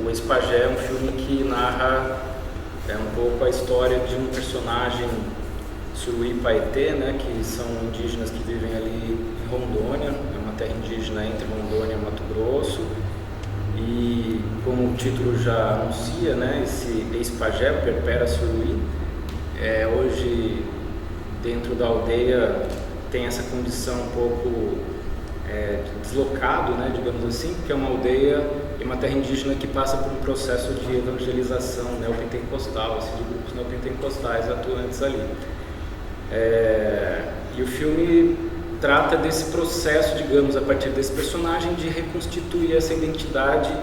o Ex-Pajé é um filme que narra um pouco a história de um personagem, Suruí Paetê, né, que são indígenas que vivem ali em Rondônia, é uma terra indígena entre Rondônia e Mato Grosso. E como o título já anuncia, né, esse ex-pajé, o Perpera Suruí, hoje dentro da aldeia tem essa condição um pouco deslocado, né, digamos assim, porque é uma aldeia e uma terra indígena que passa por um processo de evangelização neopentecostal, de grupos neopentecostais atuantes ali. E o filme trata desse processo, digamos, a partir desse personagem, de reconstituir essa identidade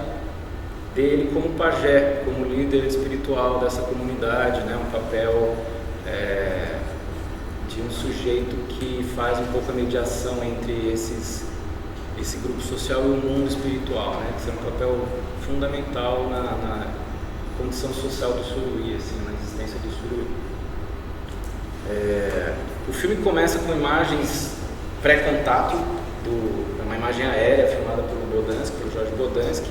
dele como pajé, como líder espiritual dessa comunidade, né? Um papel de um sujeito que faz um pouco a mediação entre esse grupo social e o mundo espiritual, né? Que é um papel fundamental na condição social do Suruí, assim, na existência do Suruí. O filme começa com imagens pré-contato, uma imagem aérea filmada pelo Jorge Bodansky,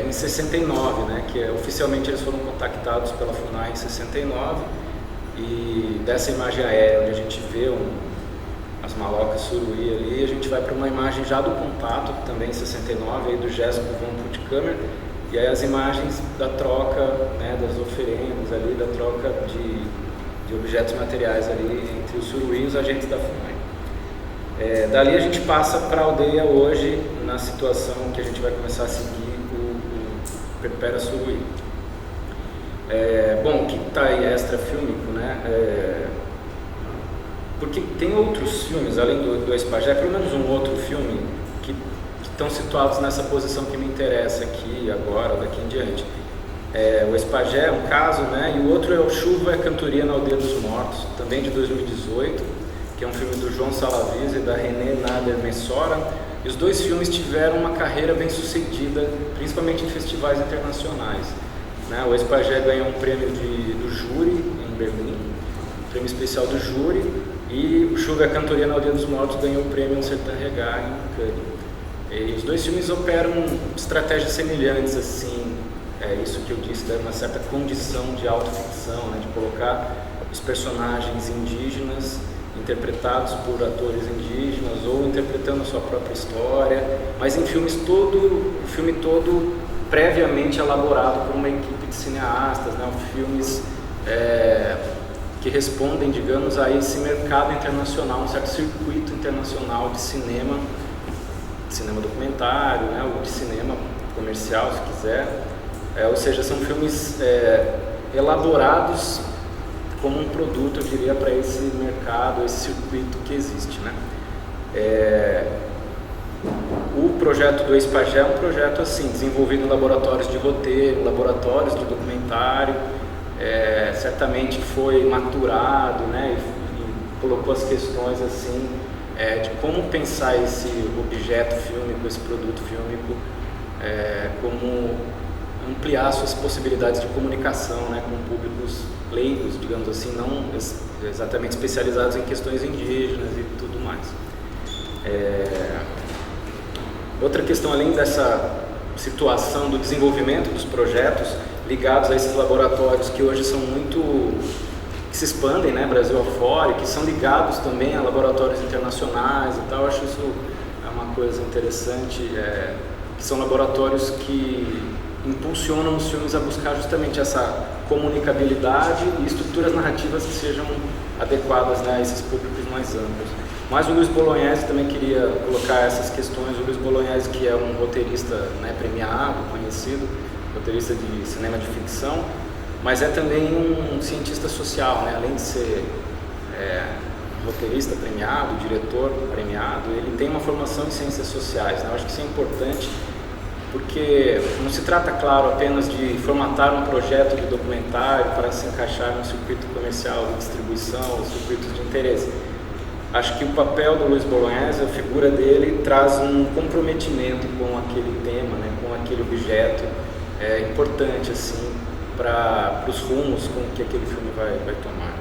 em 69, né, que oficialmente eles foram contactados pela FUNAI em 69, e dessa imagem aérea, onde a gente vê as malocas Suruí ali, a gente vai para uma imagem já do contato, também em 69, aí do gesto von Puttkamer, e aí as imagens da troca, né, das oferendas ali, da troca de objetos materiais ali entre os Suruí e os agentes da FUNAI. Dali a gente passa para a aldeia hoje, na situação que a gente vai começar a seguir o Perpera Suruí. Bom, o que está aí extra-fílmico, né? Porque tem outros filmes, além do Ex-Pajé, pelo menos um outro filme, que estão situados nessa posição que me interessa aqui, agora, daqui em diante. O Ex-Pajé é um caso, né? E o outro é o Chuva e Cantoria na Aldeia dos Mortos, também de 2018, que é um filme do João Salavise e da René Nader Messora. E os dois filmes tiveram uma carreira bem sucedida, principalmente em festivais internacionais, né? O Ex-Pajé ganhou um prêmio do júri em Berlim, um prêmio especial do júri, e o Chuva e a Cantoria na Aldeia dos Mortos ganhou o prêmio Sertã Regá em Cannes. E os dois filmes operam estratégias semelhantes, assim, isso que eu disse, uma certa condição de autoficção, né? De colocar os personagens indígenas interpretados por atores indígenas ou interpretando a sua própria história, mas em o filme todo previamente elaborado por uma equipe de cineastas, né? Filmes que respondem, digamos, a esse mercado internacional, um certo circuito internacional de cinema documentário, né? Ou de cinema comercial, se quiser, ou seja, são filmes elaborados como um produto, eu diria, para esse mercado, esse circuito que existe, né? O projeto do Ex-Pajé é um projeto assim, desenvolvido em laboratórios de roteiro, laboratórios de documentário, certamente foi maturado, né? E colocou as questões assim, de como pensar esse objeto fílmico, esse produto fílmico, como ampliar suas possibilidades de comunicação, né, com públicos leigos, digamos assim, não exatamente especializados em questões indígenas e tudo mais. Outra questão, além dessa situação do desenvolvimento dos projetos ligados a esses laboratórios que hoje são que se expandem, né, Brasil afora, e que são ligados também a laboratórios internacionais e tal, eu acho isso uma coisa interessante, que são laboratórios que impulsionam os filmes a buscar justamente essa comunicabilidade e estruturas narrativas que sejam adequadas, né, a esses públicos mais amplos. Mas o Luiz Bolognese também queria colocar essas questões. O Luiz Bolognese, que é um roteirista, né, premiado, conhecido, roteirista de cinema de ficção, mas é também um cientista social, né, além de ser roteirista premiado, diretor premiado, ele tem uma formação em ciências sociais, né? Eu acho que isso é importante, porque não se trata, claro, apenas de formatar um projeto de documentário para se encaixar no circuito comercial de distribuição, ou circuitos de interesse. Acho que o papel do Luiz Bolognese, a figura dele, traz um comprometimento com aquele tema, né, com aquele objeto, importante assim, para os rumos com que aquele filme vai tomar.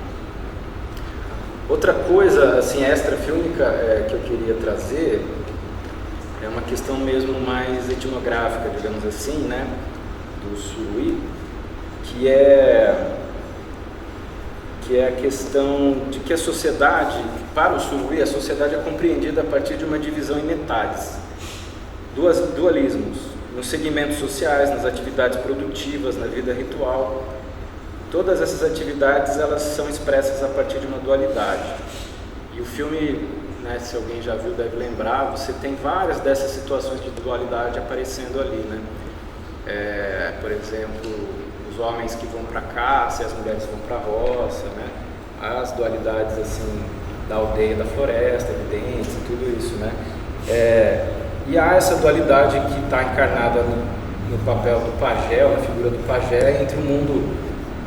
Outra coisa assim, extra-fílmica que eu queria trazer é uma questão mesmo mais etnográfica, digamos assim, né? do Suruí, que é a questão de que a sociedade, para o Suruí, a sociedade é compreendida a partir de uma divisão em metades, dualismos, nos segmentos sociais, nas atividades produtivas, na vida ritual. Todas essas atividades, elas são expressas a partir de uma dualidade. E o filme, né, se alguém já viu, deve lembrar, você tem várias dessas situações de dualidade aparecendo ali, né? Por exemplo, os homens que vão para a caça e as mulheres vão para a roça, né? As dualidades assim da aldeia e da floresta, evidentes, tudo isso, né? E há essa dualidade que está encarnada no papel do pajé, ou na figura do pajé, entre o mundo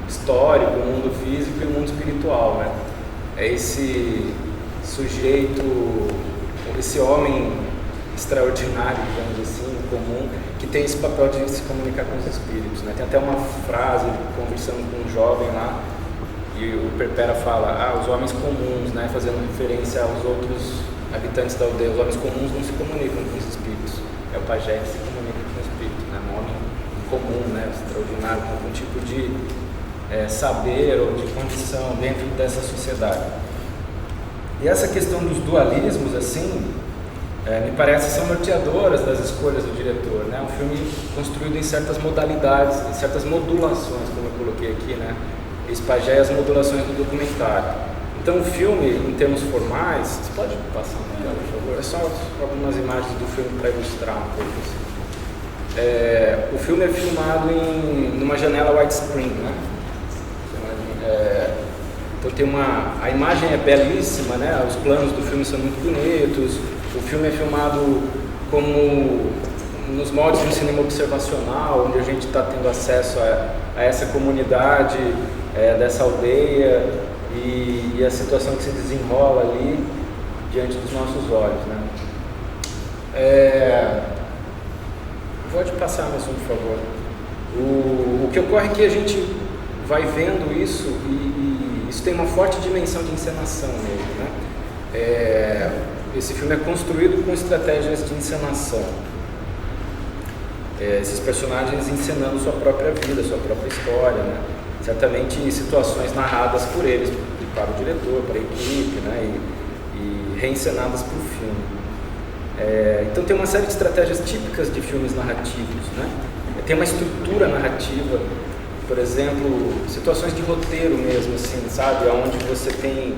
histórico, o mundo físico e o mundo espiritual, né? É esse sujeito, esse homem extraordinário, digamos assim, comum, que tem esse papel de se comunicar com os espíritos, né? Tem até uma frase, conversando com um jovem lá, e o Perpera fala, os homens comuns, né? Fazendo referência aos outros habitantes da aldeia. Os homens comuns não se comunicam com os espíritos, é o pajé que se comunica com o espírito, né? Um homem comum, né? Extraordinário, com algum tipo de saber ou de condição dentro dessa sociedade. E essa questão dos dualismos, assim, me parece são norteadoras das escolhas do diretor, né? Um filme construído em certas modalidades, em certas modulações, como eu coloquei aqui, né? Esse pajé e as modulações do documentário. Então o filme, em termos formais, você pode passar uma tela, por favor? É só algumas imagens do filme para ilustrar um pouco assim. O filme é filmado numa janela widescreen, né? Então a imagem é belíssima, né? Os planos do filme são muito bonitos. O filme é filmado como nos moldes de um cinema observacional, onde a gente está tendo acesso a essa comunidade dessa aldeia e a situação que se desenrola ali diante dos nossos olhos, né? Pode passar mais um, por favor. O que ocorre é que a gente vai vendo isso e isso tem uma forte dimensão de encenação mesmo, né? Esse filme é construído com estratégias de encenação. Esses personagens encenando sua própria vida, sua própria história, né? Certamente em situações narradas por eles, para o diretor, para a equipe, né? E reencenadas para o filme. Então tem uma série de estratégias típicas de filmes narrativos, né? Tem uma estrutura narrativa, por exemplo, situações de roteiro mesmo, assim, sabe? Onde você tem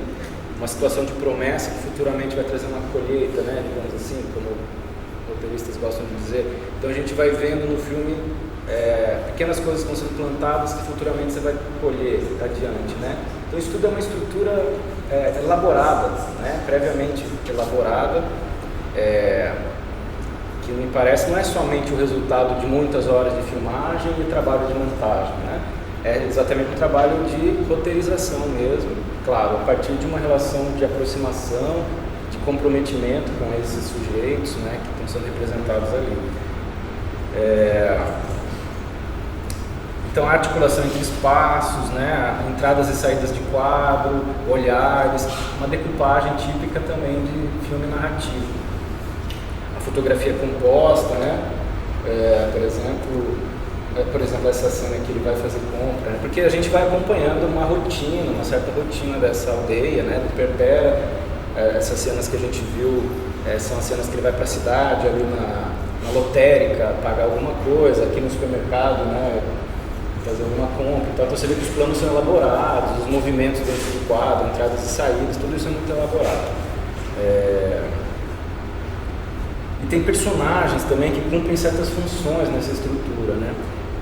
uma situação de promessa que futuramente vai trazer uma colheita, né? Digamos assim, como roteiristas gostam de dizer. Então a gente vai vendo no filme pequenas coisas que estão sendo plantadas que futuramente você vai colher adiante, né? Então isso tudo é uma estrutura elaborada, né? Previamente elaborada, que me parece não é somente o resultado de muitas horas de filmagem e trabalho de montagem, né? É exatamente um trabalho de roteirização mesmo, claro, a partir de uma relação de aproximação, de comprometimento com esses sujeitos, né, que estão sendo representados ali. Então a articulação entre espaços, né, entradas e saídas de quadro, olhares, uma decupagem típica também de filme narrativo. A fotografia composta, né, por exemplo, essa cena que ele vai fazer compra, né, porque a gente vai acompanhando uma certa rotina dessa aldeia, né, do Perpera. Essas cenas que a gente viu são as cenas que ele vai para a cidade, ali na lotérica, pagar alguma coisa, aqui no supermercado, né, fazer alguma compra e tal. Então você vê que os planos são elaborados, os movimentos dentro do quadro, entradas e saídas, tudo isso é muito elaborado. E tem personagens também que cumprem certas funções nessa estrutura, né?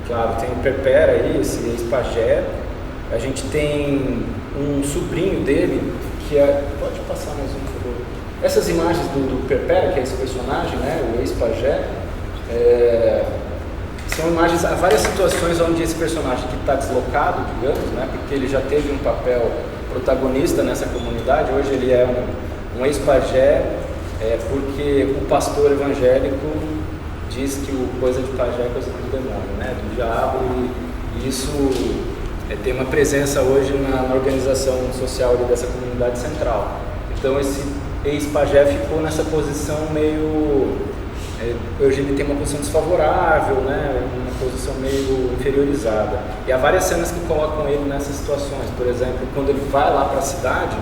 Claro, tem o Perpera aí, esse ex-pajé. A gente tem um sobrinho dele que pode passar mais um, por favor. Essas imagens do Perpera, que é esse personagem, né, o ex-pajé, são imagens, há várias situações onde esse personagem que está deslocado, digamos, né, porque ele já teve um papel protagonista nessa comunidade, hoje ele é um ex-pajé, porque o pastor evangélico diz que o coisa de pajé é coisa do demônio, né, do diabo, e isso tem uma presença hoje na organização social ali dessa comunidade central. Então esse ex-pajé ficou nessa posição meio hoje ele tem uma posição desfavorável, né, uma posição meio inferiorizada. E há várias cenas que colocam ele nessas situações. Por exemplo, quando ele vai lá para a cidade,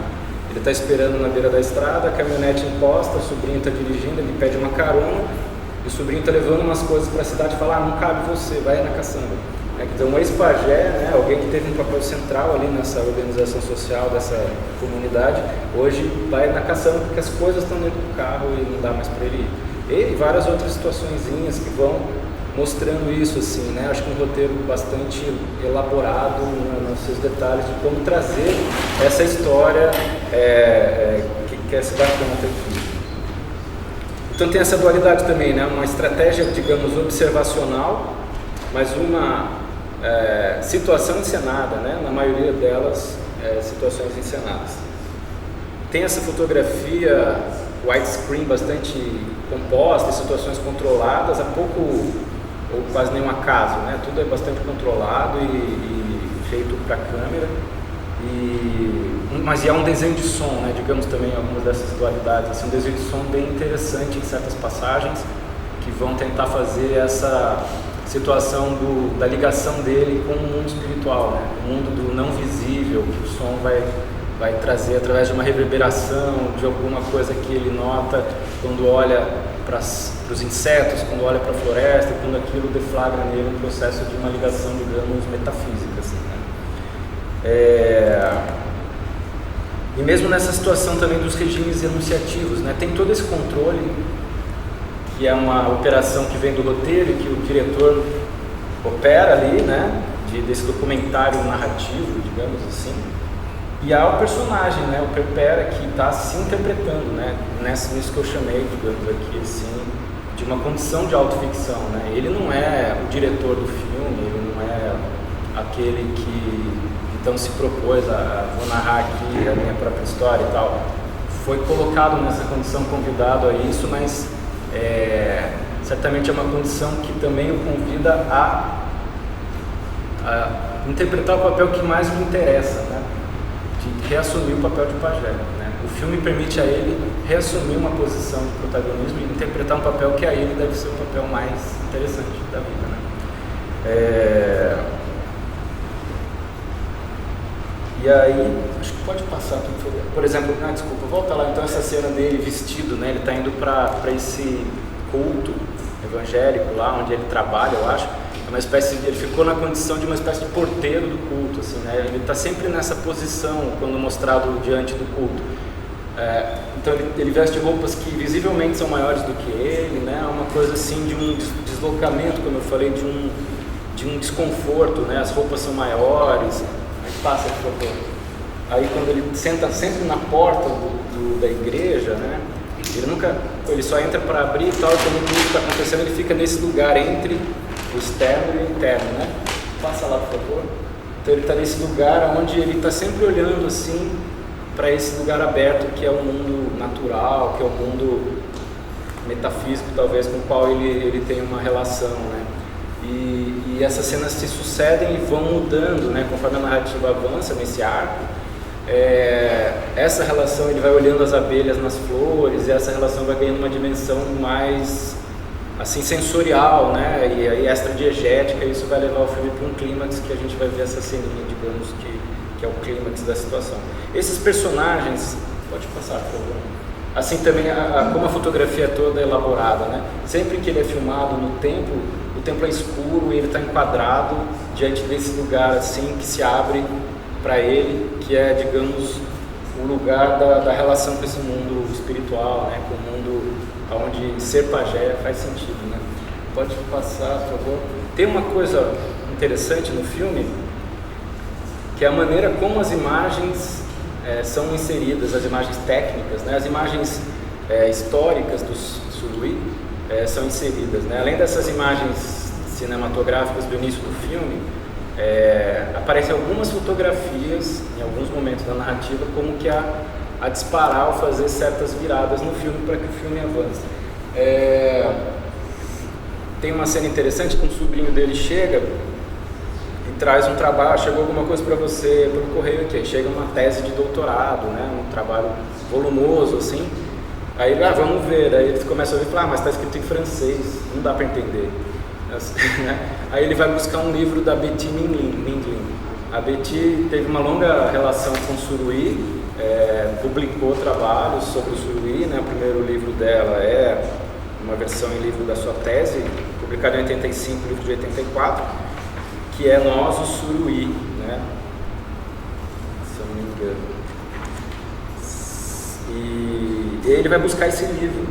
ele está esperando na beira da estrada, a caminhonete encosta, o sobrinho está dirigindo, ele pede uma carona, e o sobrinho está levando umas coisas para a cidade e fala, não cabe você, vai na caçamba. Então, um ex-pajé, né, alguém que teve um papel central ali nessa organização social dessa comunidade, hoje vai na caçamba porque as coisas estão dentro do carro e não dá mais para ele ir. E várias outras situaçõezinhas que vão mostrando isso, assim, né? Acho que um roteiro bastante elaborado nos seus detalhes de como trazer essa história que é se bacana ter feito. Então tem essa dualidade também, né? Uma estratégia, digamos, observacional, mas uma situação encenada, né? Na maioria delas, situações encenadas. Tem essa fotografia widescreen bastante composta, situações controladas, há pouco ou quase nenhum acaso, né? Tudo é bastante controlado e feito para a câmera. Mas é um desenho de som, né? Digamos também algumas dessas dualidades, assim, um desenho de som bem interessante em certas passagens que vão tentar fazer essa situação da ligação dele com o mundo espiritual, né? O mundo do não visível, que o som vai trazer através de uma reverberação, de alguma coisa que ele nota quando olha para os insetos, quando olha para a floresta, quando aquilo deflagra nele um processo de uma ligação, digamos, metafísica, assim, né? E mesmo nessa situação também dos regimes enunciativos, né? Tem todo esse controle, que é uma operação que vem do roteiro e que o diretor opera ali, né? Desse documentário narrativo, digamos assim. E há o personagem, né, o Perpera, que está se interpretando, né, nisso que eu chamei, digamos aqui, assim, de uma condição de autoficção, né. Ele não é o diretor do filme, ele não é aquele que então se propôs vou narrar aqui a minha própria história e tal. Foi colocado nessa condição, convidado a isso, mas certamente é uma condição que também o convida a interpretar o papel que mais lhe interessa, né? De reassumir o papel de pajé, né? O filme permite a ele reassumir uma posição de protagonismo e interpretar um papel que a ele deve ser o papel mais interessante da vida, né? E aí, acho que pode passar, por exemplo, desculpa, volta lá, então essa cena dele vestido, né? Ele está indo para esse culto evangélico lá onde ele trabalha, eu acho. Ele ficou na condição de uma espécie de porteiro do culto, assim, né? Ele está sempre nessa posição quando mostrado diante do culto. Então ele veste roupas que visivelmente são maiores do que ele, né? Uma coisa assim de um deslocamento, como eu falei, de um desconforto, né? As roupas são maiores. Aí passa, por favor. Aí quando ele senta sempre na porta da igreja, né? Ele só entra para abrir e tal, e quando tudo está acontecendo, ele fica nesse lugar entre o externo e o interno, né? Passa lá, por favor. Então ele está nesse lugar onde ele está sempre olhando assim para esse lugar aberto que é o mundo natural, que é o mundo metafísico, talvez, com o qual ele tem uma relação, né? E essas cenas se sucedem e vão mudando, né? Conforme a narrativa avança nesse arco, essa relação, ele vai olhando as abelhas nas flores, e essa relação vai ganhando uma dimensão mais assim sensorial, né? E aí extra-diegética, e isso vai levar o filme para um clímax que a gente vai ver essa ceninha, digamos, que é o clímax da situação. Esses personagens, pode passar, por favor. Assim também, como a fotografia é toda elaborada, né? Sempre que ele é filmado no templo, o templo é escuro e ele está enquadrado diante desse lugar assim que se abre para ele, que é, digamos, o lugar da relação com esse mundo espiritual, né? Com o mundo onde ser pajé faz sentido, né? Pode passar, por favor. Tem uma coisa interessante no filme, que é a maneira como as imagens são inseridas, as imagens técnicas, né? As imagens históricas do Surui são inseridas, né? Além dessas imagens cinematográficas do início do filme, aparecem algumas fotografias em alguns momentos da narrativa como que a disparar ou fazer certas viradas no filme para que o filme avance. Tem uma cena interessante que um sobrinho dele chega e traz um trabalho, chegou alguma coisa para você pelo correio aqui, chega uma tese de doutorado, né, um trabalho volumoso assim, Aí ele, vamos ver, daí eles começam a ouvir e falam, mas está escrito em francês, não dá para entender. Aí ele vai buscar um livro da Betty Minglin. A Betty teve uma longa relação com o Suruí, publicou trabalhos sobre o Suruí, né? O primeiro livro dela é uma versão em livro da sua tese, publicado em 85, livro de 84, que é Nós, o Suruí, né? Se eu não me engano. E ele vai buscar esse livro.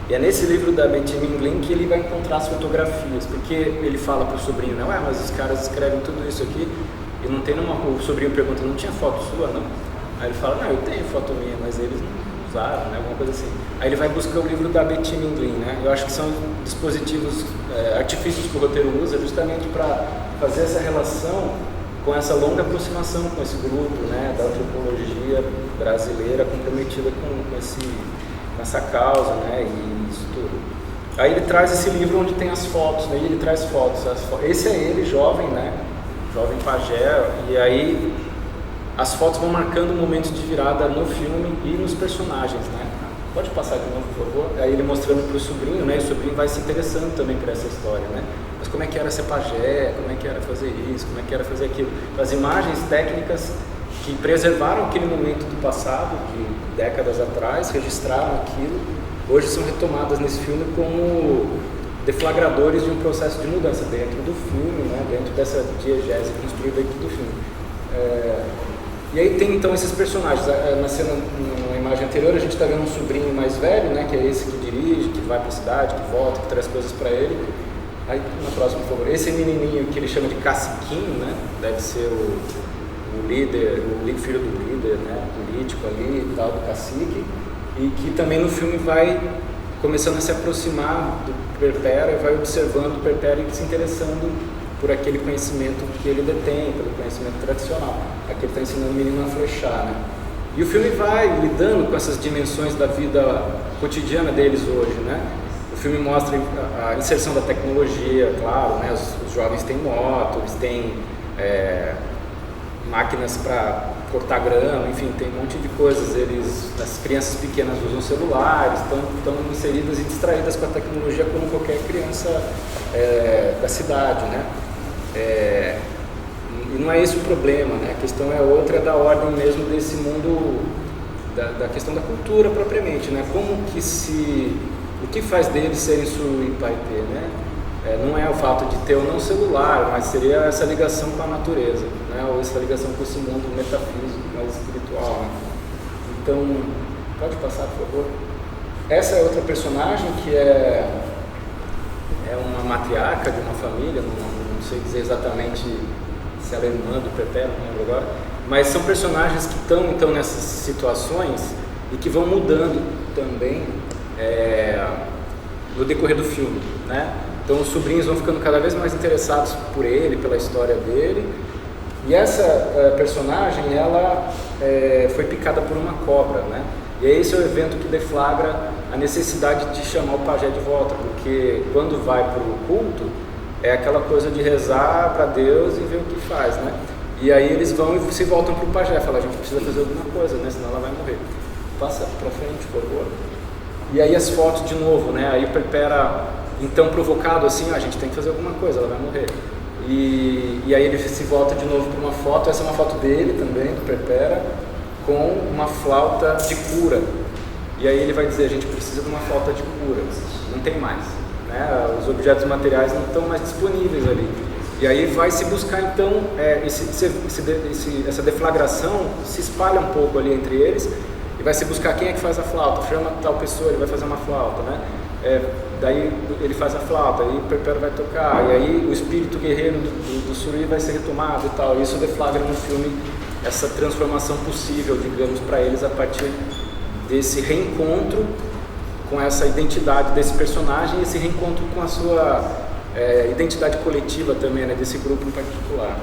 E é nesse livro da Betty Minglin que ele vai encontrar as fotografias, porque ele fala para o sobrinho, né? Mas os caras escrevem tudo isso aqui e não tem nenhuma... O sobrinho pergunta, não tinha foto sua, não? Aí ele fala, não, eu tenho foto minha, mas eles não usaram, né? Alguma coisa assim. Aí ele vai buscar o livro da Betty Minglin, né? Eu acho que são dispositivos, artifícios que o roteiro usa justamente para fazer essa relação com essa longa aproximação com esse grupo, né, da antropologia brasileira comprometida com essa causa, né, e isso tudo. Aí ele traz esse livro onde tem as fotos, né, e ele traz fotos. Esse é ele, jovem, né, jovem pajé, e aí as fotos vão marcando momentos de virada no filme e nos personagens, né. Pode passar de novo, por favor? Aí ele mostrando para o sobrinho, né, e o sobrinho vai se interessando também por essa história, né. Mas como é que era ser pajé, como é que era fazer isso, como é que era fazer aquilo. As imagens técnicas que preservaram aquele momento do passado, de décadas atrás, registraram aquilo, hoje são retomadas nesse filme como deflagradores de um processo de mudança dentro do filme, né, dentro dessa diegese construída aqui do filme. E aí tem então esses personagens. Na cena, na imagem anterior, a gente está vendo um sobrinho mais velho, né, que é esse que dirige, que vai para a cidade, que volta, que traz coisas para ele. Aí, na próxima, por favor, esse menininho que ele chama de caciquinho, né, deve ser o líder, o filho do líder, né, político ali e tal, do cacique, e que também no filme vai começando a se aproximar do Perpétua e vai observando o Perpétua e se interessando por aquele conhecimento que ele detém, pelo conhecimento tradicional. Aqui ele está ensinando o menino a flechar, né. E o filme vai lidando com essas dimensões da vida cotidiana deles hoje, né. O filme mostra a inserção da tecnologia, claro, né? Os jovens têm moto, eles têm máquinas para cortar grama, enfim, tem um monte de coisas. As crianças pequenas usam celulares, estão inseridas e distraídas com a tecnologia como qualquer criança da cidade, né? E não é esse o problema, né? A questão é outra, é da ordem mesmo desse mundo, da questão da cultura propriamente, né? O que faz deles serem Suruí-Paetê, né? Não é o fato de ter ou não celular, mas seria essa ligação com a natureza, né? Ou essa ligação com esse mundo metafísico, mais espiritual, né? Então, pode passar, por favor. Essa é outra personagem que é uma matriarca de uma família, não sei dizer exatamente se ela é irmã do Pepe, não lembro agora, mas são personagens que estão então nessas situações e que vão mudando também no decorrer do filme, né? Então os sobrinhos vão ficando cada vez mais interessados por ele, pela história dele, e essa personagem, ela foi picada por uma cobra, né? E esse é o evento que deflagra a necessidade de chamar o pajé de volta, porque quando vai para o culto, é aquela coisa de rezar para Deus e ver o que faz, né? E aí eles vão e se voltam para o pajé, falam, a gente precisa fazer alguma coisa, né? Senão ela vai morrer. Passa para frente, por favor. E aí as fotos de novo, né? Aí o Perpétua, então provocado assim, a gente tem que fazer alguma coisa, ela vai morrer. E aí ele se volta de novo para uma foto, essa é uma foto dele também, do Perpétua, com uma flauta de cura. E aí ele vai dizer, a gente precisa de uma flauta de cura, não tem mais, né? Os objetos materiais não estão mais disponíveis ali. E aí vai se buscar então, essa deflagração se espalha um pouco ali entre eles, e vai se buscar quem é que faz a flauta, chama tal pessoa, ele vai fazer uma flauta, né? Daí ele faz a flauta, aí o Perpétua vai tocar, e aí o espírito guerreiro do Suruí vai ser retomado e tal. E isso deflagra no filme essa transformação possível, digamos, para eles a partir desse reencontro com essa identidade desse personagem e esse reencontro com a sua identidade coletiva também, né, desse grupo em particular.